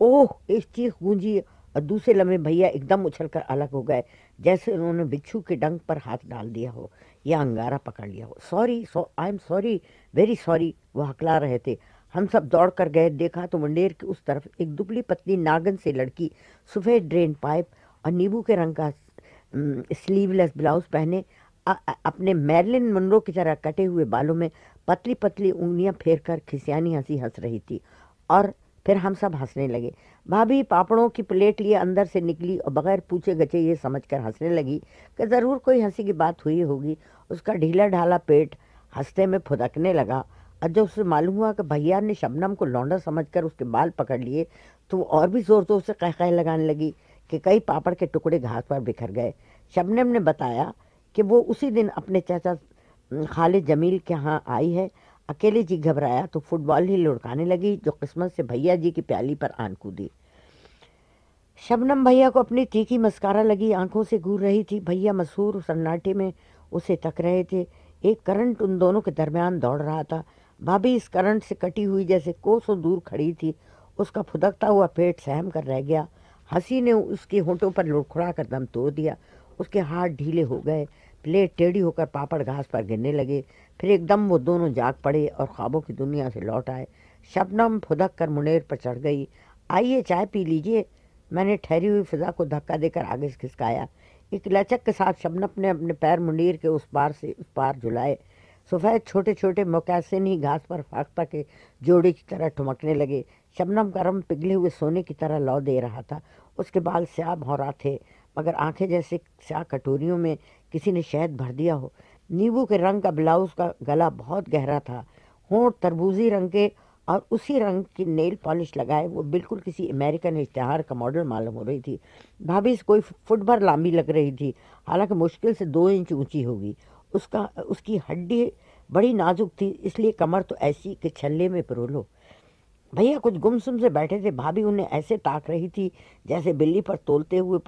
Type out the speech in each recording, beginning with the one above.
اوہ! ایک چیخ گونجی اور دوسرے لمحے بھیا ایک دم اچھل کر الگ ہو گئے، جیسے انہوں نے بچھو کے ڈنک پر ہاتھ ڈال دیا ہو یا انگارہ پکڑ لیا ہو۔ Sorry, I am sorry, very sorry, وہ ہکلا رہے تھے۔ ہم سب دوڑ کر گئے، دیکھا تو منڈیر کی اس طرف ایک دبلی پتلی ناگن سے لڑکی، سفید ڈرین پائپ اور نیبو کے رنگ کا سلیو لیس بلاؤز پہنے، اپنے میرلن منرو کی طرح کٹے ہوئے بالوں میں پتلی پتلی انگلیاں پھیر کر کھسیانی ہنسی ہنس رہی تھی۔ اور پھر ہم سب ہنسنے لگے۔ بھابھی پاپڑوں کی پلیٹ لیے اندر سے نکلی اور بغیر پوچھے گچے یہ سمجھ کر ہنسنے لگی کہ ضرور کوئی ہنسی کی بات ہوئی ہوگی۔ اس کا ڈھیلا ڈھالا پیٹ ہنستے میں پھدکنے لگا، اور جب اسے معلوم ہوا کہ بھیا نے شبنم کو لونڈا سمجھ کر اس کے بال پکڑ لیے تو وہ اور بھی زور زور سے قہقہے لگانے لگی کہ کئی پاپڑ کے ٹکڑے گھاس پر بکھر گئے۔ شبنم نے بتایا کہ وہ اسی دن اپنے چچا خالد جمیل کے ہاں آئی ہے۔ اکیلے جی گھبرایا تو فٹ بال ہی لڑکانے لگی، جو قسمت سے بھیا جی کی پیالی پر آن کودی۔ شبنم بھیا کو اپنی تیکھی مسکارا لگی آنکھوں سے گور رہی تھی۔ بھیا مسحور سناٹے میں اسے تک رہے تھے۔ ایک کرنٹ ان دونوں کے درمیان دوڑ رہا تھا۔ بھابھی اس کرنٹ سے کٹی ہوئی جیسے کوسوں دور کھڑی تھی۔ اس کا پھدکتا ہوا پیٹ سہم کر رہ گیا۔ ہنسی نے اس کے ہونٹوں پر لڑکھڑا کر دم توڑ دیا۔ اس کے ہاتھ ڈھیلے ہو گئے، پلیٹ ٹیڑھی ہو کر پاپڑ گھاس پر گرنے لگے۔ پھر ایک دم وہ دونوں جاگ پڑے اور خوابوں کی دنیا سے لوٹ آئے۔ شبنم پھدک کر منیر پر چڑھ گئی۔ آئیے چائے پی لیجیے، میں نے ٹھہری ہوئی فضا کو دھکا دے کر آگے سے کھسکایا۔ ایک لچک کے ساتھ شبنم نے اپنے پیر منیر کے اس پار سے اس پار جھلائے۔ سفید چھوٹے چھوٹے موکاسن ہی گھاس پر فاختہ کے جوڑے کی طرح ٹھمکنے لگے۔ شبنم کا رنگ پگھلے ہوئے سونے کی طرح لو دے رہا تھا۔ اس کے بال سیاہ بھورا تھے، مگر آنکھیں جیسے سیاہ کٹوریوں میں کسی نے شہد بھر دیا ہو۔ نیبو کے رنگ کا بلاؤز کا گلا بہت گہرا تھا، ہونٹ تربوزی رنگ کے اور اسی رنگ کی نیل پالش لگائے وہ بالکل کسی امریکن اشتہار کا ماڈل معلوم ہو رہی تھی۔ بھابھی سے کوئی فٹ بھر لمبی لگ رہی تھی، حالانکہ مشکل سے 2 انچ اونچی ہوگی۔ اس کی ہڈی بڑی نازک تھی، اس لیے کمر تو ایسی کہ چھلے میں پرو لو۔ بھیا کچھ گمسم سے بیٹھے تھے۔ بھابھی انہیں ایسے تاک رہی تھی جیسے بلی پر تولتے ہوئے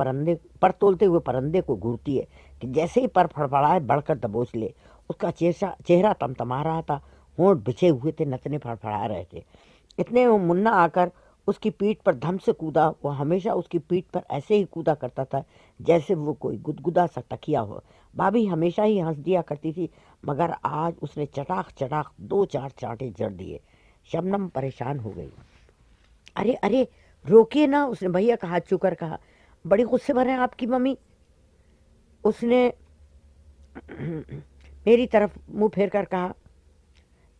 پرندے کو گھورتی ہے کہ جیسے ہی پر پھڑپڑائے بڑھ کر دبوچ لے۔ اس کا چہرہ تمتما رہا تھا، ہونٹ بچھے ہوئے تھے، نتنے پھڑپڑا رہے تھے۔ اتنے میں منا آ کر اس کی پیٹھ پر دھم سے کودا۔ وہ ہمیشہ اس کی پیٹھ پر ایسے ہی کودا کرتا تھا جیسے وہ کوئی گدگدا سا تکیا ہو۔ بھابھی ہمیشہ ہی ہنس دیا کرتی تھی، مگر آج اس نے چٹاخ چٹاخ 2-4 چانٹے جڑ دیے۔ شبنم پریشان ہو گئی۔ ارے ارے روکیے نا، اس نے بھیا کا ہاتھ چھو کر کہا۔ بڑی غصے پر ہیں آپ کی ممی، اس نے میری طرف منہ پھیر کر کہا۔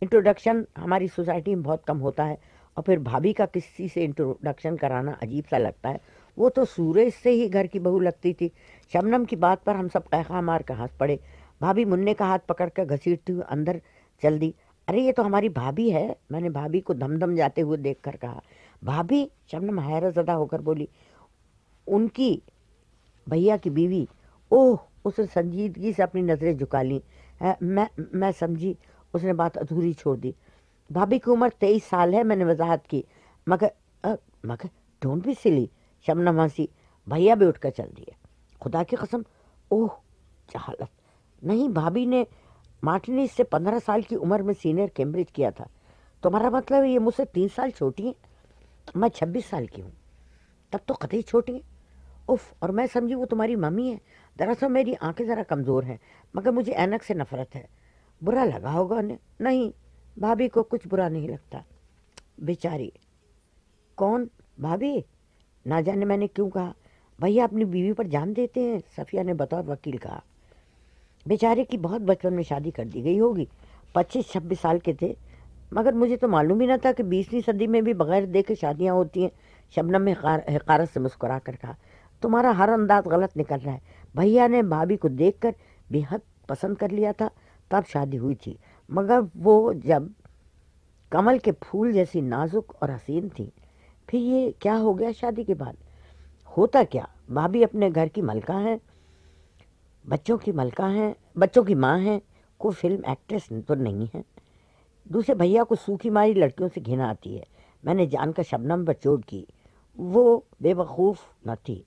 انٹروڈکشن ہماری سوسائٹی میں بہت کم ہوتا ہے، اور پھر بھابھی کا کسی سے انٹروڈکشن کرانا عجیب سا لگتا ہے۔ وہ تو سورج سے ہی گھر کی بہو لگتی تھی۔ شبنم کی بات پر ہم سب قہقہ مار کر ہنس پڑے۔ بھابھی مننے کا ہاتھ پکڑ کر گھسیٹتی ہوئی اندر چل دی۔ ارے یہ تو ہماری بھابھی ہے، میں نے بھابھی کو دم دم جاتے ہوئے دیکھ کر کہا۔ بھابھی؟ شبنم حیرت زدہ ہو کر بولی۔ ان کی بھیا کی بیوی۔ اوہ! اس نے سنجیدگی سے اپنی نظریں جھکا لیں۔ میں سمجھی، اس نے بات ادھوری چھوڑ دی۔ بھابھی کی عمر 23 سال ہے، میں نے وضاحت کی۔ مگر ڈونٹ بی سلی، شبنم ہنسی۔ بھیا بھی اٹھ کر چل دیے۔ خدا کی قسم! اوہ جہالت! نہیں، بھابھی نے مارٹینز سے 15 سال کی عمر میں سینئر کیمبرج کیا تھا۔ تمہارا مطلب یہ مجھ سے 3 سال چھوٹی ہیں؟ میں 26 سال کی ہوں۔ تب تو قطعی چھوٹی ہیں۔ اف! اور میں سمجھی وہ تمہاری ممی ہے۔ دراصل میری آنکھیں ذرا کمزور ہیں، مگر مجھے اینک سے نفرت ہے۔ برا لگا ہوگا انہیں؟ نہیں، بھابھی کو کچھ برا نہیں لگتا، بیچاری۔ کون؟ بھابھی؟ نہ جانے میں نے کیوں کہا۔ بھیا اپنی بیوی پر جان دیتے ہیں، صفیہ نے بطور وکیل کہا۔ بیچارے کی بہت بچپن میں شادی کر دی گئی ہوگی، 25-26 سال کے تھے، مگر مجھے تو معلوم ہی نہ تھا کہ 20ویں صدی میں بھی بغیر دیکھے شادیاں ہوتی ہیں۔ شبنم نے حقارت سے مسکرا کر کہا۔ تمہارا ہر انداز غلط نکل رہا ہے۔ بھیا نے بھابھی کو دیکھ کر بے حد پسند کر لیا تھا، تب شادی ہوئی تھی، مگر وہ جب کمل کے پھول جیسی نازک اور حسین تھی۔ پھر یہ کیا ہو گیا شادی کے بعد؟ ہوتا کیا، بھابھی اپنے گھر کی ملکہ ہیں، بچوں کی ماں ہیں، کوئی فلم ایکٹریس تو نہیں ہے۔ دوسرے بھیا کو سوکھی ماری لڑکیوں سے گھن آتی ہے۔ میں نے جان کر شبنم پر چوٹ کی۔ وہ بے وقوف نہ تھی۔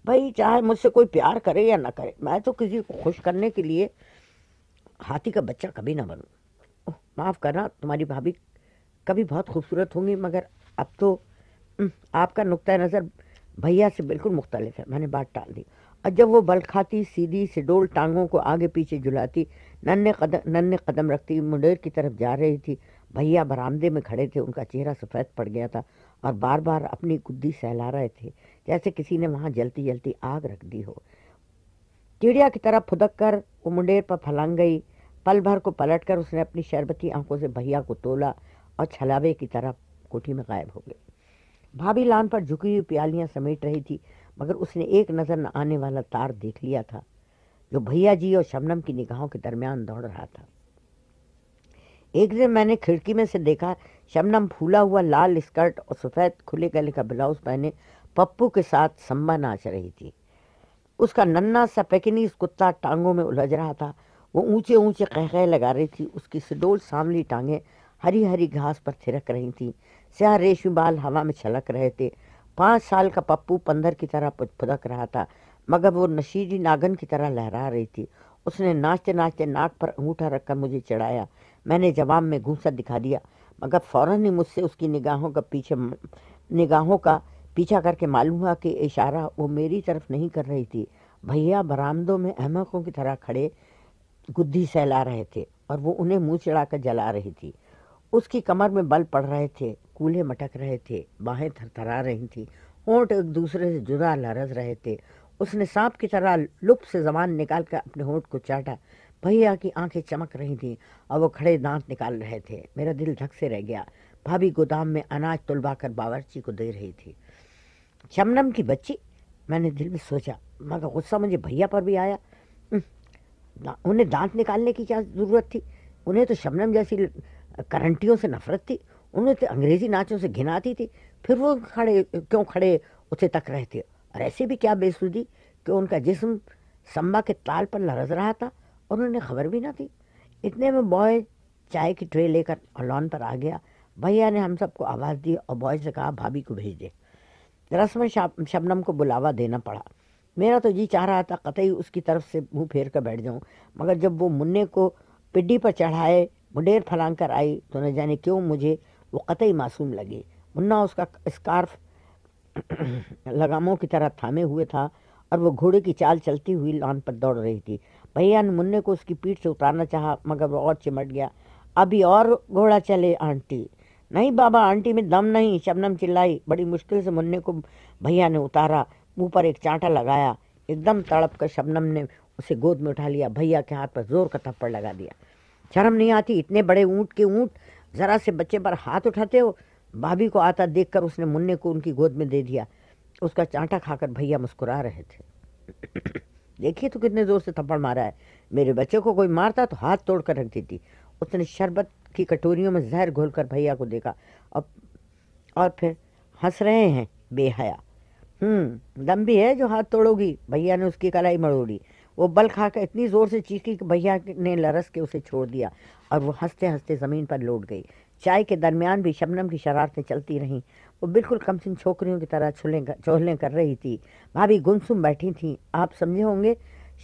بھائی چاہے مجھ سے کوئی پیار کرے یا نہ کرے، میں تو کسی کو خوش کرنے کے لیے ہاتھی کا بچہ کبھی نہ بنوں۔ معاف کرنا، تمہاری بھابھی کبھی بہت خوبصورت ہوں گی، مگر اب تو آپ کا نقطۂ نظر بھیا سے بالکل مختلف ہے، میں نے بات ٹال دی۔ اور جب وہ بل کھاتی، سیدھی سے ڈول ٹانگوں کو آگے پیچھے جھلاتی، ننے قدم رکھتی منڈیر کی طرف جا رہی تھی۔ بھیا برآمدے میں کھڑے تھے، ان کا چہرہ سفید پڑ گیا تھا اور بار بار اپنی گدی سہلا رہے تھے، جیسے کسی نے وہاں جلتی جلتی آگ رکھ دی ہو۔ چڑیا کی طرح پھدک کر وہ منڈیر پر پھلانگ گئی۔ پل بھر کو پلٹ کر اس نے اپنی شربتی آنکھوں سے بھیا کو تولا اور چھلاوے کی طرح کوٹھی میں غائب ہو گئی۔ بھابھی لان پر جھکی ہوئی پیالیاں سمیٹ رہی تھی، مگر اس نے ایک نظر نہ آنے والا تار دیکھ لیا تھا جو بھیا جی اور شبنم کی نگاہوں کے درمیان دوڑ رہا تھا۔ ایک دن میں نے کھڑکی میں سے دیکھا، شبنم پھولا ہوا لال اسکرٹ اور سفید کھلے گلے کا بلاؤز پہنے پپو کے ساتھ سمبا ناچ رہی تھی۔ اس کا ننا سا پیکنیز کتا ٹانگوں میں الجھ رہا تھا، وہ اونچے اونچے قہقہے لگا رہی تھی۔ اس کی سڈول سانولی ٹانگیں ہری ہری گھاس پر تھرک رہی تھیں، سیاہ ریشمی بال ہوا میں چھلک رہے تھے۔ 5 سال کا پپو پندر کی طرح پھدک رہا تھا، مگر وہ نشیلی ناگن کی طرح لہرا رہی تھی۔ اس نے ناچتے ناچتے ناک پر انگوٹھا رکھ کر مجھے چڑھایا۔ میں نے جواب میں گھونسا دکھا دیا، مگر فوراً ہی مجھ سے اس کی نگاہوں کا پیچھا کر کے معلوم ہوا کہ اشارہ وہ میری طرف نہیں کر رہی تھی۔ بھیا برآمدوں میں احمقوں کی طرح کھڑے گدھی سہلا رہے تھے اور وہ انہیں منہ چڑھا کر جلا رہی تھی۔ اس کی کمر میں بل پڑ رہے تھے، کولے مٹک رہے تھے، باہیں تھرتھرا رہی تھیں، ہونٹ ایک دوسرے سے جدا لرز رہے تھے۔ اس نے سانپ کی طرح لپ سے زبان نکال کر اپنے ہونٹ کو چاٹا۔ بھیا کی آنکھیں چمک رہی تھیں اور وہ کھڑے دانت نکال رہے تھے۔ میرا دل دھک سے رہ گیا۔ بھابھی گودام میں اناج تلوا کر باورچی کو دے رہی تھی۔ شبنم کی بچی، میں نے دل میں سوچا، مگر غصہ مجھے بھیا پر بھی آیا۔ انہیں دانت نکالنے کی کیا ضرورت تھی؟ انہیں تو شبنم جیسی کرنٹیوں سے نفرت تھی، انہیں تو انگریزی ناچوں سے گھن آتی تھی، پھر وہ کھڑے اسے تک رہے تھے۔ اور ایسے بھی کیا بے سودی کہ ان کا جسم سمبا کے تال پر لرز رہا تھا اور انہیں خبر بھی نہ تھی۔ اتنے میں بوائے چائے کی ٹرے لے کر لان پر آ گیا۔ بھیا نے ہم سب کو آواز دی اور بوائے سے کہا بھابھی کو بھیج دے۔ رسم شبنم کو بلاوا دینا پڑا۔ میرا تو جی چاہ رہا تھا قطعی اس کی طرف سے منہ پھیر کر بیٹھ جاؤں، مگر جب وہ منع کو پڈی پر چڑھائے منڈیر پھلانگ کر آئی تو نہ جانے کیوں مجھے وہ قطعی معصوم لگی۔ منا اس کا اسکارف لگاموں کی طرح تھامے ہوئے تھا اور وہ گھوڑے کی چال چلتی ہوئی لان پر دوڑ رہی تھی۔ بھیا نے منع کو اس کی پیٹھ سے اتارنا چاہا، مگر وہ اور چمٹ گیا۔ ابھی اور گھوڑا چلے آنٹی۔ نہیں بابا، آنٹی میں دم نہیں، شبنم چلائی۔ بڑی مشکل سے منع کو بھیا نے اتارا، منہ پر ایک چانٹا لگایا۔ ایک دم تڑپ کر شبنم نے اسے گود میں اٹھا لیا، بھیا کے ہاتھ پر زور کا تھپڑ لگا دیا۔ شرم نہیں آتی؟ اتنے بڑے اونٹ کے اونٹ ذرا سے بچے پر ہاتھ اٹھاتے ہو؟ بھابھی کو آتا دیکھ کر اس نے منع کو ان کی گود میں دے دیا۔ اس کا چانٹا کھا کر بھیا مسکرا رہے تھے۔ دیکھیے تو کتنے زور سے تھپڑ مارا ہے، میرے بچے کو کوئی مارتا تو ہاتھ توڑ کر رکھ دیتی۔ اس نے شربت کی کٹوریوں میں زہر گھول کر بھیا کو دیکھا اور پھر ہنس رہے ہیں بے حیا۔ دم بھی ہے جو ہاتھ توڑو گی؟ بھیا نے اس کی کلائی مڑوڑی۔ وہ بل کھا کر اتنی زور سے چیخی کہ بھیا نے لرس کے اسے چھوڑ دیا اور وہ ہنستے ہنستے زمین پر لوٹ گئی۔ چائے کے درمیان بھی شبنم کی شرارتیں چلتی رہیں۔ وہ بالکل کمسن چھوکریوں کی طرح چولیں کر رہی تھی۔ بھابھی گمسم بیٹھی تھیں۔ آپ سمجھے ہوں گے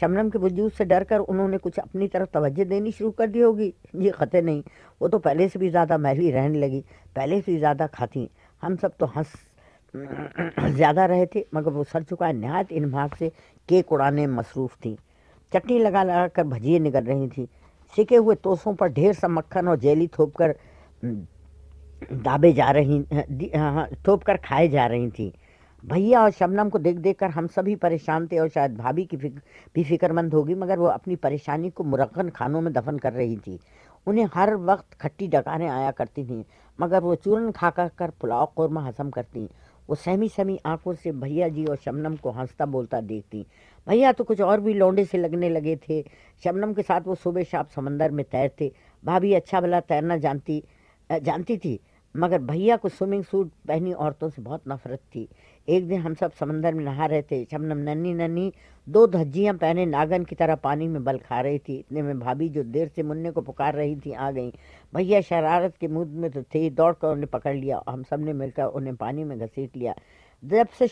شبنم کے وجود سے ڈر کر انہوں نے کچھ اپنی طرف توجہ دینی شروع کر دی ہوگی۔ یہ قطع نہیں، وہ تو پہلے سے بھی زیادہ میلی رہنے لگی، پہلے سے بھی زیادہ کھاتی۔ ہم سب تو زیادہ رہے تھے، مگر وہ سر چکائے نہایت انبھاگ سے کیک اڑانے میں مصروف تھیں۔ چٹنی لگا لگا کر بھجیے نگل رہی تھیں۔ سکے ہوئے توسوں پر ڈھیر سا مکھن اور جیلی تھوپ کر کھائے جا رہی تھیں۔ بھیا اور شبنم کو دیکھ دیکھ کر ہم سبھی پریشان تھے اور شاید بھابھی کی بھی فکر مند ہوگی، مگر وہ اپنی پریشانی کو مرغن کھانوں میں دفن کر رہی تھی۔ انہیں ہر وقت کھٹی ڈکاریں آیا کرتی تھیں، مگر وہ چورن کھا کر پلاؤ قورمہ ہضم کرتی۔ وہ سہمی سہمی آنکھوں سے بھیا جی اور شبنم کو ہنستا بولتا دیکھتی۔ بھیا تو کچھ اور بھی لونڈے سے لگنے لگے تھے۔ شبنم کے ساتھ وہ صبح شام سمندر میں تیرتے۔ بھابھی اچھا بھلا تیرنا جانتی تھی، مگر بھیا کو سوئمنگ سوٹ پہنی عورتوں سے بہت نفرت تھی۔ ایک دن ہم سب سمندر میں نہا رہے تھے۔ شبنم ننھی 2 دھجیاں پہنے ناگن کی طرح پانی میں بل کھا رہی تھی۔ اتنے میں بھابھی جو دیر سے منع کو پکار رہی تھی آ گئیں۔ بھیا شرارت کے مود میں تو تھے، دوڑ کر انہیں پکڑ لیا اور ہم سب نے مل کر انہیں پانی میں گھسیٹ لیا۔ جب سے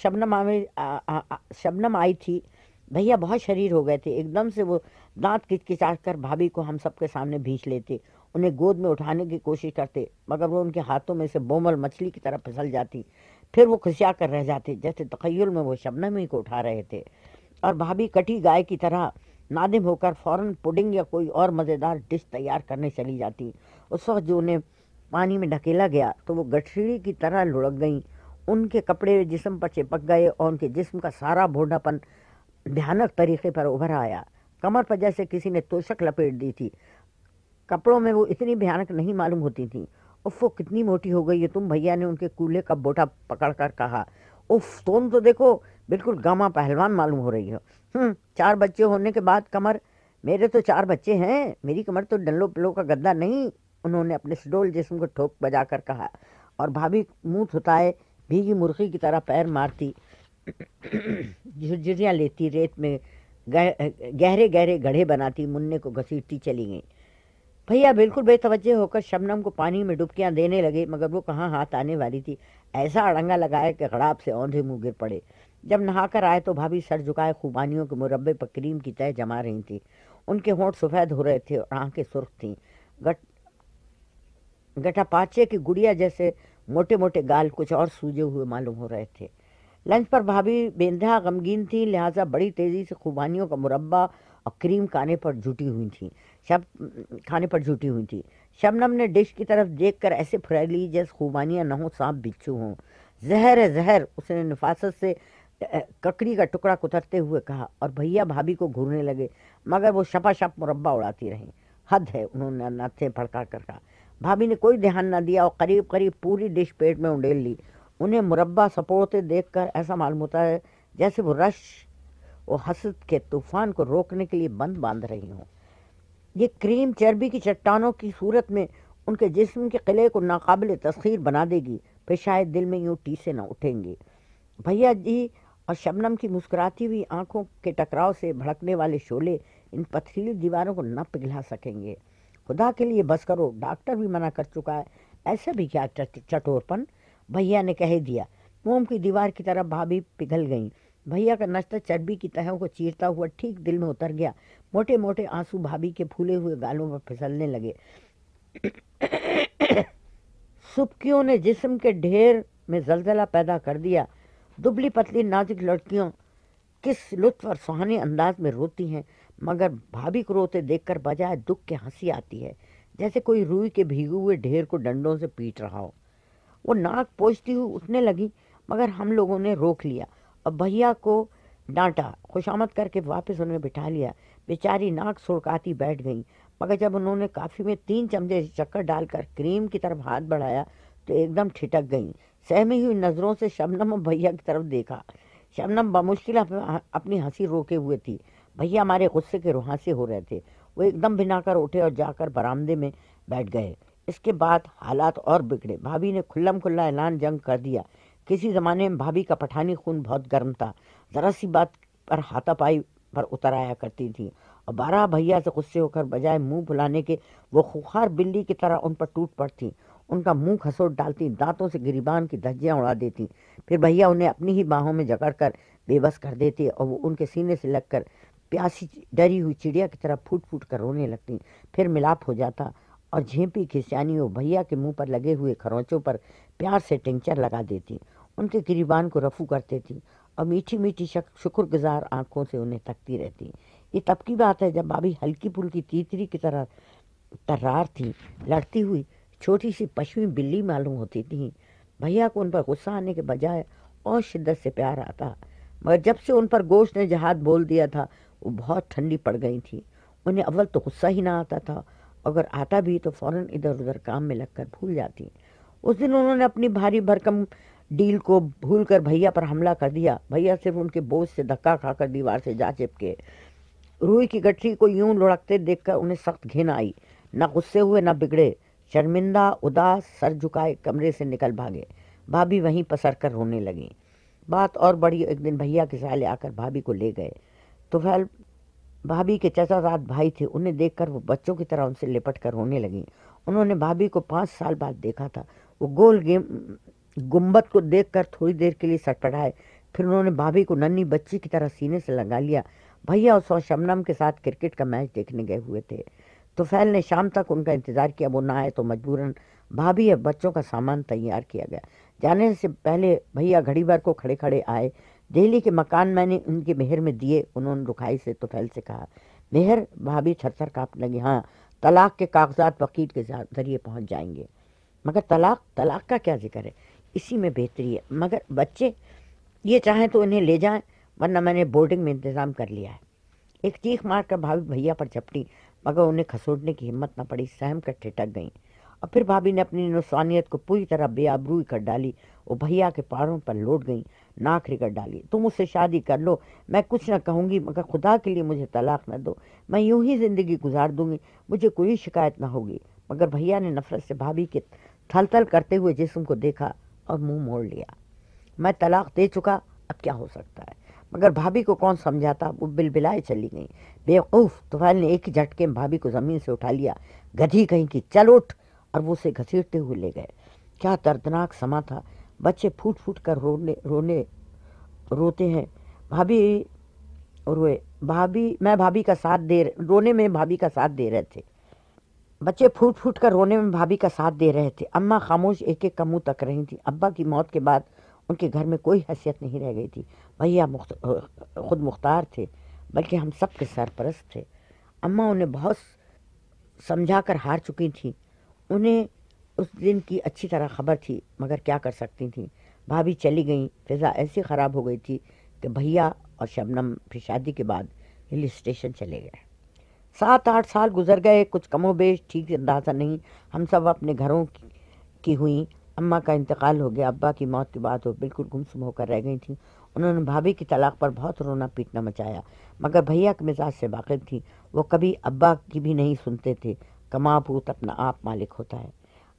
شبنم آئی تھی بھیا بہت شریر ہو گئے تھے۔ ایک دم سے وہ دانت کچکچا کر بھابھی کو ہم سب کے سامنے بھینچ لیتے، انہیں گود میں اٹھانے کی کوشش کرتے، مگر وہ ان کے ہاتھوں میں سے بومل مچھلی کی طرح پھسل جاتی۔ پھر وہ کھسیا کر رہ جاتے جیسے تخیل میں وہ شبنم ہی کو اٹھا رہے تھے، اور بھابھی کٹی گائے کی طرح نادم ہو کر فوراً پڈنگ یا کوئی اور مزیدار ڈش تیار کرنے چلی جاتی۔ اس وقت جو انہیں پانی میں ڈھکیلا گیا تو وہ گٹھڑی کی طرح لڑک گئیں، ان کے کپڑے جسم پر چپک گئے اور ان کے جسم کا سارا بھونڈا پن بھیانک طریقے پر ابھر آیا، کمر پر جیسے کسی نے توشک لپیٹ دی تھی۔ کپڑوں میں وہ اتنی بھیانک نہیں معلوم ہوتی تھیں۔ اف وہ کتنی موٹی ہو گئی ہے تم، بھیا نے ان کے کولے کا بوٹا پکڑ کر کہا۔ اف تم تو دیکھو بالکل گاما پہلوان معلوم ہو رہی ہو۔ 4 بچے ہونے کے بعد کمر، میرے تو 4 بچے ہیں، میری کمر تو ڈنلو پلو کا گدا نہیں، انہوں نے اپنے سڈول جسم کو ٹھوک بجا کر کہا، اور بھابھی منہ تھتائے بھیگی مرغی کی طرح پیر مارتی جھرجھریاں لیتی ریت میں گہرے گہرے گڑھے بناتی منع کو گھسیٹتی چلی گئیں۔ بھیا بالکل بے توجہ ہو کر شبنم کو پانی میں ڈبکیاں دینے لگے، مگر وہ کہاں ہاتھ آنے والی تھی، ایسا اڑنگا لگایا کہ غڑاب سے اوندھے منہ گر پڑے۔ جب نہا کر آئے تو بھابھی سر جھکائے خوبانیوں کے مربے پر کریم کی تہ جما رہی تھی، ان کے ہونٹ سفید ہو رہے تھے اور آنکھیں سرخ تھیں، گٹا پاچے کی گڑیا جیسے موٹے موٹے گال کچھ اور سوجے ہوئے معلوم ہو رہے تھے۔ لنچ پر بھابھی بے انتہا غمگین تھی، لہٰذا بڑی تیزی سے خوبانیوں کا مربع اور کریم کھانے پر جھوٹی ہوئی تھی۔ شبنم نے ڈش کی طرف دیکھ کر ایسے پھریلی جیسے خوبانیاں نہ ہوں سانپ بچھو ہوں۔ زہر ہے زہر، اس نے نفاست سے ککڑی کا ٹکڑا کترتے ہوئے کہا، اور بھیا بھابھی کو گھورنے لگے، مگر وہ شپا شپ مربع اڑاتی رہیں۔ حد ہے، انہوں نے نتھے پھڑکا کر کہا۔ بھابھی نے کوئی دھیان نہ دیا اور قریب قریب پوری ڈش پیٹ میں انڈیل لی۔ انہیں مربع سپوڑتے دیکھ کر ایسا معلوم ہوتا ہے جیسے وہ رش و حسد کے طوفان کو روکنے کے لیے بند باندھ رہی ہوں۔ یہ کریم چربی کی چٹانوں کی صورت میں ان کے جسم کے قلعے کو ناقابل تسخیر بنا دے گی، پھر شاید دل میں یوں ٹیسے نہ اٹھیں گے۔ بھیا جی اور شبنم کی مسکراتی ہوئی آنکھوں کے ٹکراؤ سے بھڑکنے والے شعلے ان پتھریلی دیواروں کو نہ پگھلا سکیں گے۔ خدا کے لیے بس کرو، ڈاکٹر بھی منع کر چکا ہے، ایسا بھی کیا چٹور پن، بھیا نے کہہ دیا۔ موم کی دیوار کی طرح بھابھی پگھل گئیں۔ بھیا کا نشتہ چربی کی تہوں کو چیرتا ہوا ٹھیک دل میں اتر گیا، موٹے موٹے آنسو بھابھی کے پھولے ہوئے گالوں پر پھسلنے لگے۔ سبکیوں نے جسم کے ڈھیر میں زلزلہ پیدا کر دیا۔ دبلی پتلی نازک لڑکیوں کس لطف اور سہانے انداز میں روتی ہیں، مگر بھابھی کو روتے دیکھ کر بجائے دکھ کے ہنسی آتی ہے، جیسے کوئی روئی کے بھیگے ہوئے ڈھیر کو ڈنڈوں سے پیٹ رہا ہو۔ وہ ناک پوچھتی ہوئی اٹھنے لگی، مگر ہم لوگوں نے روک لیا اور بھیا کو ڈانٹا، خوشامد کر کے واپس انہیں بٹھا لیا۔ بیچاری ناک سڑکاتی بیٹھ گئیں، مگر جب انہوں نے کافی میں 3 چمچے شکر ڈال کر کریم کی طرف ہاتھ بڑھایا تو ایک دم ٹھٹک گئیں۔ سہمی ہوئی نظروں سے شبنم اور بھیا کی طرف دیکھا۔ شبنم بمشکل اپنی ہنسی روکے ہوئے تھی، بھیا ہمارے غصے کے روحانسے ہو رہے تھے۔ وہ ایک دم بھنا کر اٹھے اور جا کر برآمدے میں بیٹھ گئے۔ اس کے بعد حالات اور بگڑے۔ بھابھی نے کھلم کھلا اعلان جنگ کر دیا۔ کسی زمانے میں بھابھی کا پٹھانی خون بہت گرم تھا، ذرا سی بات پر ہاتھا پائی پر اتر آیا کرتی تھی، اور 12 بھیا سے غصے ہو کر بجائے منہ بھلانے کے وہ خوخار بلی کی طرح ان پر ٹوٹ پڑتی، ان کا منہ کھسوٹ ڈالتی، دانتوں سے گریبان کی دھجیاں اڑا دیتی۔ پھر بھیا انہیں اپنی ہی باہوں میں جکڑ کر بے بس کر دیتے اور وہ ان کے سینے سے لگ کر پیاسی ڈری ہوئی چڑیا کی طرح پھوٹ پھوٹ کر رونے لگتی۔ پھر ملاپ ہو جاتا اور جھیپی کھسیانی وہ بھیا کے منہ پر لگے ہوئے کھروچوں پر پیار سے ٹنچر لگا دیتی، ان کے گریبان کو رفو کرتے تھی اور میٹھی میٹھی شکر گزار آنکھوں سے انہیں تکتی رہتی۔ یہ تب کی بات ہے جب بھابھی ہلکی پھلکی تیتری کی طرح ترار تھی، لڑتی ہوئی چھوٹی سی پشمی بلی معلوم ہوتی تھی۔ بھیا کو ان پر غصہ آنے کے بجائے اور شدت سے پیار آتا، مگر جب سے ان پر گوشت نے جہاد بول دیا تھا وہ بہت ٹھنڈی پڑ گئی تھی۔ انہیں اول تو غصہ ہی نہ آتا تھا، اگر آتا بھی تو فوراً ادھر ادھر کام میں لگ کر بھول جاتی۔ اس دن انہوں نے اپنی بھاری بھرکم ڈیل کو بھول کر بھیا پر حملہ کر دیا۔ بھیا صرف ان کے بوجھ سے دھکا کھا کر دیوار سے جا چپکے۔ روئی کی گٹھری کو یوں لڑکتے دیکھ کر انہیں سخت گھن آئی، نہ غصے ہوئے نہ بگڑے، شرمندہ اداس سر جھکائے کمرے سے نکل بھاگے۔ بھابھی وہیں پسر کر رونے لگیں۔ بات اور بڑی، ایک دن بھیا کے سالے آ کر بھابھی کو لے گئے۔ طفیل بھابھی کے چچا زاد بھائی تھے، انہیں دیکھ کر وہ بچوں کی طرح ان سے لپٹ کر رونے لگیں۔ انہوں نے بھابھی کو 5 سال بعد دیکھا تھا۔ وہ گول گنبد کو دیکھ کر تھوڑی دیر کے لیے سٹپٹائے، پھر انہوں نے بھابھی کو ننھی بچی کی طرح سینے سے لگا لیا۔ بھیا اس وقت شبنم کے ساتھ کرکٹ کا میچ دیکھنے گئے ہوئے تھے۔ طفیل نے شام تک ان کا انتظار کیا، وہ نہ آئے تو مجبوراً بھابھی اور بچوں کا سامان تیار کیا گیا۔ جانے سے پہلے بھیا گھڑی بھر کو کھڑے کھڑے آئے. دہلی کے مکان میں نے ان کے مہر میں دیے. انہوں نے رکھائی سے توفیل سے کہا. مہر؟ بھابھی تھر تھر کانپنے لگی. ہاں، طلاق کے کاغذات وکیل کے ذریعے پہنچ جائیں گے. مگر طلاق کا کیا ذکر ہے؟ اسی میں بہتری ہے. مگر بچے یہ چاہیں تو انہیں لے جائیں، ورنہ میں نے بورڈنگ میں انتظام کر لیا ہے. ایک چیخ مار کر بھابھی بھیا پر جھپٹی، مگر انہیں کھسوٹنے کی ہمت نہ پڑی. سہم کر ٹھٹک گئیں. اور پھر بھابھی نے اپنی نفسانیت کو پوری طرح بے آبروئی کر ڈالی. وہ بھیا کے پاڑوں پر لوٹ گئیں، ناک رگڑ ڈالی. تم اس سے شادی کر لو، میں کچھ نہ کہوں گی، مگر خدا کے لیے مجھے طلاق نہ دو. میں یوں ہی زندگی گزار دوں گی، مجھے کوئی شکایت نہ ہوگی. مگر بھیا نے نفرت سے بھابھی کے تھل تھل کرتے ہوئے جسم کو دیکھا اور منہ موڑ لیا. میں طلاق دے چکا، اب کیا ہو سکتا ہے؟ مگر بھابھی کو کون سمجھاتا؟ وہ بلبلائے چلی گئیں. بیوقوف! طفیل نے ایک ہی جھٹکے میں بھابھی کو زمین سے اٹھا لیا. گدھی کہیں کی، چل اٹھ! اور وہ اسے گھسیٹتے ہوئے لے گئے. کیا دردناک سما تھا. بچے پھوٹ پھوٹ کر روتے ہیں. بھابھی روئے. بھابھی کا ساتھ رونے میں بھابھی کا ساتھ دے رہے تھے. بچے پھوٹ پھوٹ کر رونے میں بھابھی کا ساتھ دے رہے تھے. اماں خاموش ایک ایک کا منہ تک رہی تھیں. ابا کی موت کے بعد ان کے گھر میں کوئی حیثیت نہیں رہ گئی تھی. بھیا خود مختار تھے، بلکہ ہم سب کے سرپرست تھے. اماں انہیں بہت سمجھا کر ہار چکی تھیں. انہیں اس دن کی اچھی طرح خبر تھی، مگر کیا کر سکتی تھیں. بھابھی چلی گئیں. فضا ایسی خراب ہو گئی تھی کہ بھیا اور شبنم پھر شادی کے بعد ہل اسٹیشن چلے گئے. 7-8 سال گزر گئے. کچھ کم و بیش ٹھیک اندازہ نہیں. ہم سب اپنے گھروں کی ہوئیں. اماں کا انتقال ہو گیا. ابا کی موت کے بعد وہ بالکل گمسم ہو کر رہ گئی تھیں. انہوں نے بھابھی کی طلاق پر بہت رونا پیٹنا مچایا، مگر بھیا کے مزاج سے واقف تھی. وہ کبھی ابا کی بھی نہیں سنتے تھے. کما پوت اپنا آپ مالک ہوتا ہے.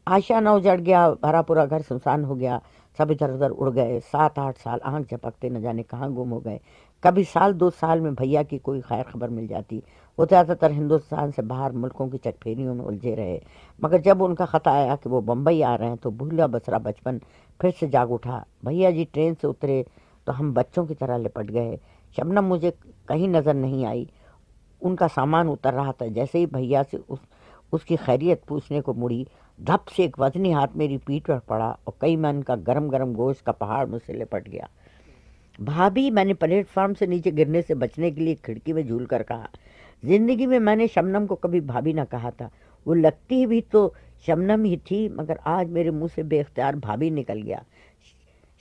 عائشہ نہ اجڑ گیا. بھرا پورا گھر سنسان ہو گیا. سب ادھر ادھر اڑ گئے. 7-8 سال آنکھ جھپکتے نہ جانے کہاں گم ہو گئے. کبھی 1-2 سال میں بھیا کی کوئی خیر خبر مل جاتی. وہ زیادہ تر ہندوستان سے باہر ملکوں کی چٹ پھیریوں میں الجھے رہے. مگر جب ان کا خط آیا کہ وہ بمبئی آ رہے ہیں تو بھولا بسرا بچپن پھر سے جاگ اٹھا. بھیا جی ٹرین سے اترے تو ہم بچوں کی طرح لپٹ گئے. شبنم مجھے کہیں نظر نہیں آئی. ان کا سامان اتر رہا تھا. جیسے ہی بھیا سے اس کی خیریت پوچھنے کو مڑی، دھپ سے ایک وزنی ہاتھ میری پیٹھ پر پڑا اور کئی من کا گرم گرم گوشت کا پہاڑ مجھ سے لپٹ گیا. بھابھی! میں نے پلیٹ فارم سے نیچے گرنے سے بچنے کے لیے کھڑکی میں جھول کر کہا. زندگی میں میں نے شبنم کو کبھی بھابھی نہ کہا تھا. وہ لگتی بھی تو شبنم ہی تھی، مگر آج میرے منہ سے بے اختیار بھابھی نکل گیا.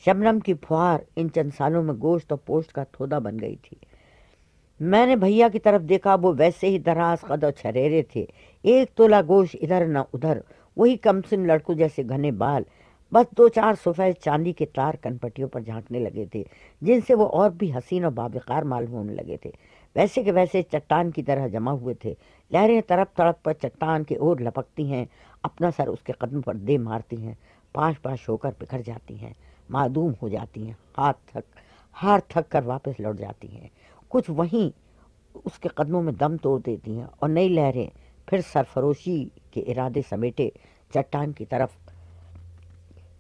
شبنم کی پھوار ان چند سالوں میں گوشت اور پوشت کا تھودا بن گئی تھی. میں نے بھیا کی طرف دیکھا. وہ ویسے ہی دراز قد اور چھریرے تھے. 1 تولہ گوشت ادھر نہ ادھر. وہی کمسن لڑکوں جیسے گھنے بال. بس 2-4 سفید چاندی کے تار کنپٹیوں پر جھانکنے لگے تھے، جن سے وہ اور بھی حسین اور باوقار معلوم ہونے لگے تھے. ویسے کہ ویسے چٹان کی طرح جمع ہوئے تھے. لہریں تڑپ تڑپ پر چٹان کے اور لپکتی ہیں، اپنا سر اس کے قدم پر دے مارتی ہیں، پاش پاش ہو کر بکھر جاتی ہیں، معدوم ہو جاتی ہیں، ہار تھک کر واپس لوٹ جاتی ہیں. کچھ وہیں اس کے قدموں میں دم توڑ دیتی ہیں اور نئی لہریں پھر سرفروشی کے ارادے سمیٹے چٹان کی طرف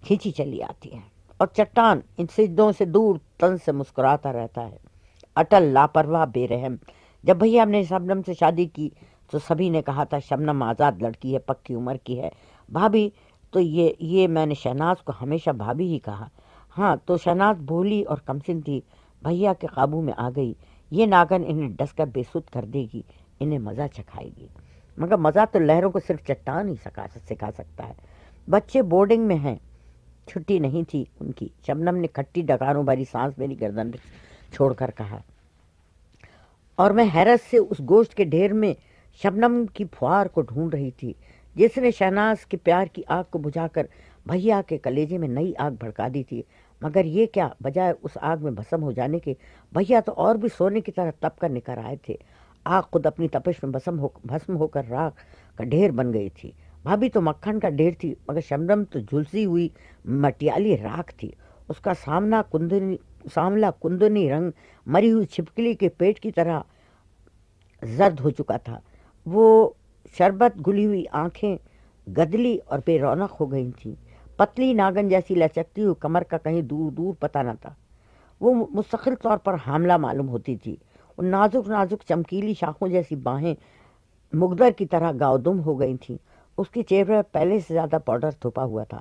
کھینچی چلی آتی ہیں. اور چٹان ان سجدوں سے دور تن سے مسکراتا رہتا ہے، اٹل، لاپرواہ، بے رحم. جب بھیا نے شبنم سے شادی کی تو سبھی نے کہا تھا شبنم آزاد لڑکی ہے، پکی عمر کی ہے. بھابھی تو یہ میں نے شہناز کو ہمیشہ بھابھی ہی کہا. ہاں تو شہناز بھولی اور کمسن تھی، بھیا کے قابو میں آ گئی. یہ ناگن انہیں ڈس کر بے سود کر دے گی، انہیں مزہ چکھائے گی. مگر مزہ تو لہروں کو صرف چٹان ہی سکھا سکتا ہے. بچے بورڈنگ میں ہیں، چھٹی نہیں تھی ان کی. شبنم نے کھٹی ڈکاروں بھری سانس میری گردن پہ چھوڑ کر کہا. اور میں حیرت سے اس گوشت کے ڈھیر میں شبنم کی پھوار کو ڈھونڈ رہی تھی، جس نے شہناز کے پیار کی آگ کو بجھا کر بھیا کے کلیجے میں نئی آگ بھڑکا دی تھی. مگر یہ کیا، بجائے اس آگ میں بھسم ہو جانے کے، بھیا تو اور بھی سونے کی طرح تپ کر نکل آئے تھے. آگ خود اپنی تپش میں بھسم ہو کر راکھ کا ڈھیر بن گئی تھی. بھابھی تو مکھن کا ڈھیر تھی، مگر شبنم تو جھلسی ہوئی مٹیالی راکھ تھی. اس کا ساملا کندنی رنگ مری ہوئی چھپکلی کے پیٹ کی طرح زرد ہو چکا تھا. وہ شربت گلی ہوئی آنکھیں گدلی اور بے رونق ہو گئی تھیں. پتلی ناگن جیسی لچکتی ہوئی کمر کا کہیں دور دور پتہ نہ تھا. وہ مستقل طور پر حاملہ معلوم ہوتی تھی. ان نازک نازک چمکیلی شاخوں جیسی باہیں مقدر کی طرح گاؤدم ہو گئی تھیں. اس کے چہرے پر پہلے سے زیادہ پاؤڈر تھوپا ہوا تھا.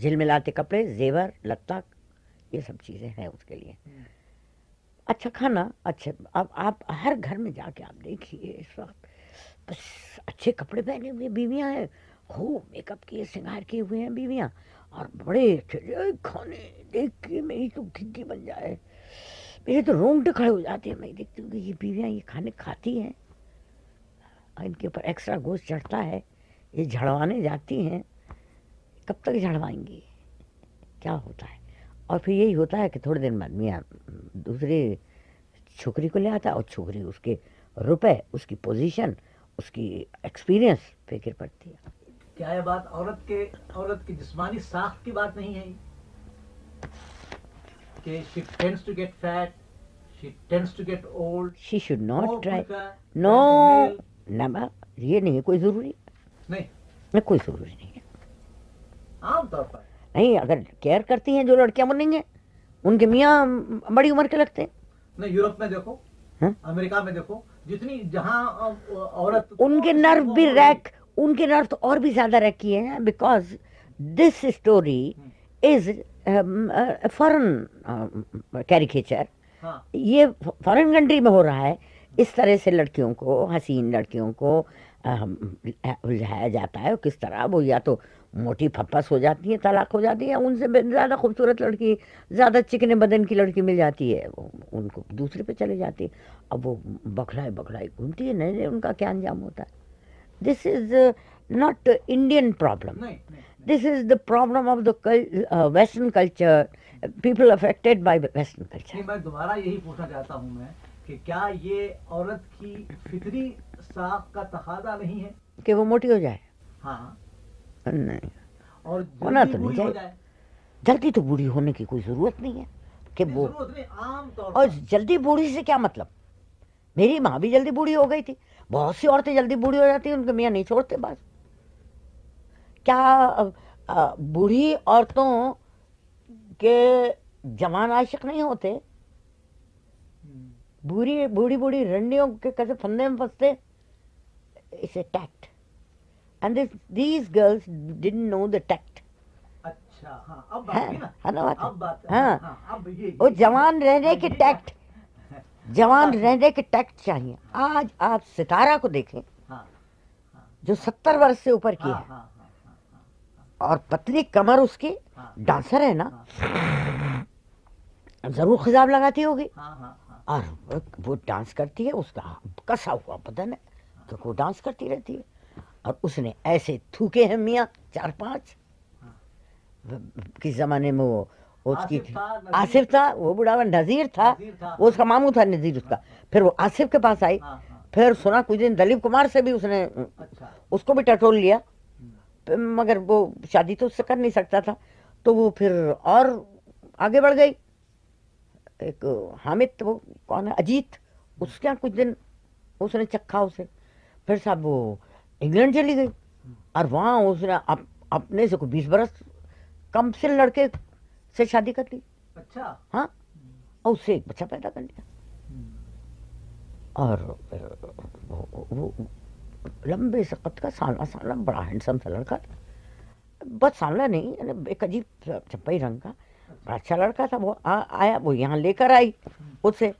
جھلملاتے کپڑے، زیور، لتا، یہ سب چیزیں ہیں اس کے لیے. اچھا کھانا، اچھا. اب آپ ہر گھر میں جا کے آپ دیکھیے اس وقت بس اچھے کپڑے پہنے ہوئے بیویاں ہیں، خوب میک اپ کیے، سنگار کیے ہوئے ہیں بیویاں، اور بڑے اچھے کھانے دیکھ کے میری تو گھٹی بن جائے، میرے تو رونگٹے کھڑے ہو جاتے ہیں. میں دیکھتی ہوں کہ یہ بیویاں یہ کھانے کھاتی ہیں، ان کے اوپر ایکسٹرا گوشت چڑھتا ہے، یہ جھڑوانے جاتی ہیں. کب تک جھڑوائیں گی؟ کیا ہوتا ہے؟ اور پھر یہی ہوتا ہے کہ تھوڑے دن بعد میاں دوسری چھوکری کو لے آتا ہے، اور چھوکری اس کے روپے، اس کی پوزیشن، اس کی ایکسپیرئنس فکر پڑتی ہے. کیا یہ بات عورت کی جسمانی ساخت کی بات نہیں ہے کہ she tends to get fat, she tends to get old, she should more not try. quicker no, than a male. یہ نہیں ہے کوئی ضروری، نہیں، کوئی ضروری نہیں ہے. عام طور پر نہیں، اگر کیئر کرتی ہیں جو لڑکیاں بنیں گے، ان کے میاں بڑی عمر کے لگتے ہیں. نہیں، یورپ میں دیکھو، ہاں؟ امریکہ میں دیکھو، جتنی جہاں عورت ان کے نرو بھی ریک، ان کے نرو تو اور بھی زیادہ ریک کیے ہیں، because this story is foreign caricature. ہاں یہ فارن کنٹری میں ہو رہا ہے. اس طرح سے لڑکیوں کو، حسین لڑکیوں کو الجھایا جاتا ہے. کس طرح وہ یا تو موٹی پھپس ہو جاتی ہیں، طلاق ہو جاتی ہے، ان سے زیادہ خوبصورت لڑکی، زیادہ چکنے بدن کی لڑکی مل جاتی ہے، وہ ان کو دوسرے پہ چلے جاتی ہے. اب وہ بکھلائے گھومتی ہے، نئے نئے ان کا کیا انجام ہوتا ہے. دس از ناٹ انڈین پرابلم. نہیں نہیں This is the problem of the Western culture, people affected by Western culture. نہیں، میں دوبارہ یہی پوچھنا چاہتا ہوں میں کہ کیا یہ عورت کی فطری ساخت کا تقاضا نہیں ہے؟ کہ وہ موٹی ہو جائے؟ ہاں، نہیں، اور ہونا جلدی تو نہیں بوڑھی ہو چاہیے. جائے. جلدی تو بوڑھی ہونے کی کوئی ضرورت نہیں ہے کہ نہیں، وہ. ضرورت نہیں، عام طور اور پر. جلدی بوڑھی سے کیا مطلب؟ میری ماں بھی جلدی بوڑھی ہو گئی تھی. بہت سی عورتیں جلدی بوڑھی ہو جاتی ہیں، ان کے میاں نہیں چھوڑتے. بس کیا بوڑھی عورتوں کے جوان عاشق نہیں ہوتے؟ بوڑھی رنڈیوں کے کیسے پھندے میں پھنستے. اسے tact, and these girls didn't know the tact. اچھا، ہاں، اب بات ہوئی نا، ہے نا بات؟ اب بات، ہاں، ہاں، اب یہ وہ جوان رہنے کے ٹیکٹ، جوان بات- رہنے کے ٹیکٹ چاہیے. آج آپ ستارہ کو دیکھیں ہاں جو 70 برس سے اوپر کی ہاں ہے، ہاں ہاں اور پتلی کمر اس کی، ہاں ڈانسر ہے نا، ہاں ضرور خضاب لگاتی ہوگی. ہاں ہاں ہاں. اور وہ ڈانس کرتی ہے، اس کا کسا ہوا بدن ہے کیونکہ وہ ڈانس کرتی رہتی ہے. اور اس نے ایسے تھوکے ہیں میاں 4-5. کس زمانے میں وہ اس کی آصف تھا، نذیر آصف تھا، وہ بڑھا نذیر تھا، نذیر تھا. وہ اس کا ماموں تھا نذیر اس کا. پھر وہ آصف کے پاس آئی. ہاں ہاں. پھر سنا کچھ دن دلیپ کمار سے بھی اس نے اچھا. اس کو بھی ٹٹول لیا، مگر وہ شادی تو اس سے کر نہیں سکتا تھا. تو وہ پھر اور آگے بڑھ گئی. ایک حامد، وہ کون ہے، اجیت، اس کے کچھ دن اس نے چکھا اسے. پھر صاحب وہ انگلینڈ چلی گئی، اور وہاں اس نے اپنے سے کوئی 20 برس کم سے لڑکے سے شادی کر لی. اچھا. ہاں، اور اس سے ایک بچہ پیدا کر لیا. اور وہ لمبے سے قد کا، سالہ بڑا ہینڈسم سا لڑکا تھا. بس سالہ نہیں، یعنی ایک عجیب چپئی رنگ کا بڑا اچھا لڑکا تھا. وہ آیا، وہ یہاں لے کر آئی اسے،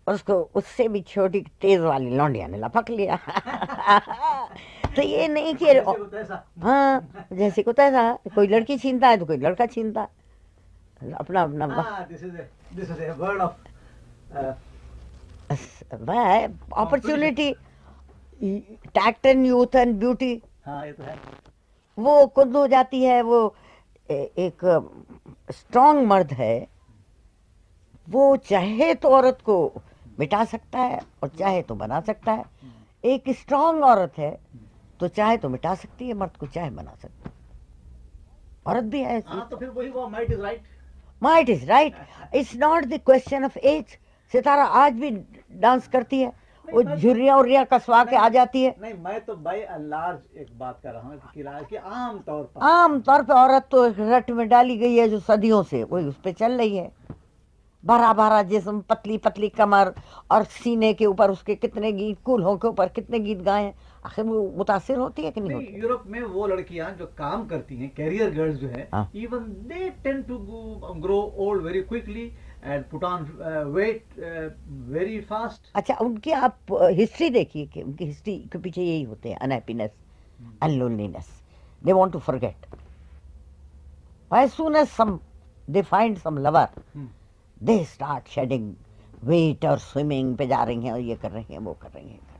اس کو اس سے بھی چھوٹی تیز والی لونڈیا نے لپک لیا. تو یہ نہیں کہ ہاں جیسے کو تیسا، کوئی لڑکی چھینتا ہے تو کوئی لڑکا چھینتا ہے. اپنا اپنا This is a word of opportunity, tacked and youth and beauty. ہاں، یہ تو ہے. وہ کند ہو جاتی ہے. وہ ایک اسٹرانگ مرد ہے، وہ چاہے تو عورت کو مٹا سکتا ہے اور چاہے تو بنا سکتا ہے. ایک اسٹرانگ عورت ہے تو چاہے تو مٹا سکتی ہے، مرد کو چاہے بنا سکتی ہے. عورت بھی ہے ایسی. ہاں، تو پھر وہی وہ might is right. Might is right. It's not the question of age. ستارہ آج بھی ڈانس کرتی ہے، وہ جھریاں اریاں کسوا کے آ جاتی ہے. نہیں، میں تو بائی لارج ایک بات کر رہا ہوں کہ عام طور پر عام طور پہ عورت تو ایک رٹ میں ڈالی گئی ہے جو صدیوں سے وہی اس پہ چل رہی ہے. بھرا بھرا جسم، پتلی پتلی کمر، اور سینے کے اوپر اس کے کتنے گیت، کولہوں کے اوپر کتنے گیت گائے ہیں، آخر وہ متاثر ہوتی ہے کہ نہیں نہیں، ہوتی؟ یورپ میں وہ لڑکیاں جو کام کرتی ہیں، کیریئر گرلز جو ہے، ہاں even they tend to grow old very quickly and put on weight very fast. اچھا، ان کی آپ ہسٹری دیکھیے کہ ان کی ہسٹری کے پیچھے یہی ہوتے ہیں، unhappiness and loneliness. They want to forget. As soon as they find some lover, they start shedding weight اور swimming پہ جا رہی ہیں اور یہ کر رہی ہیں وہ کر رہی ہیں.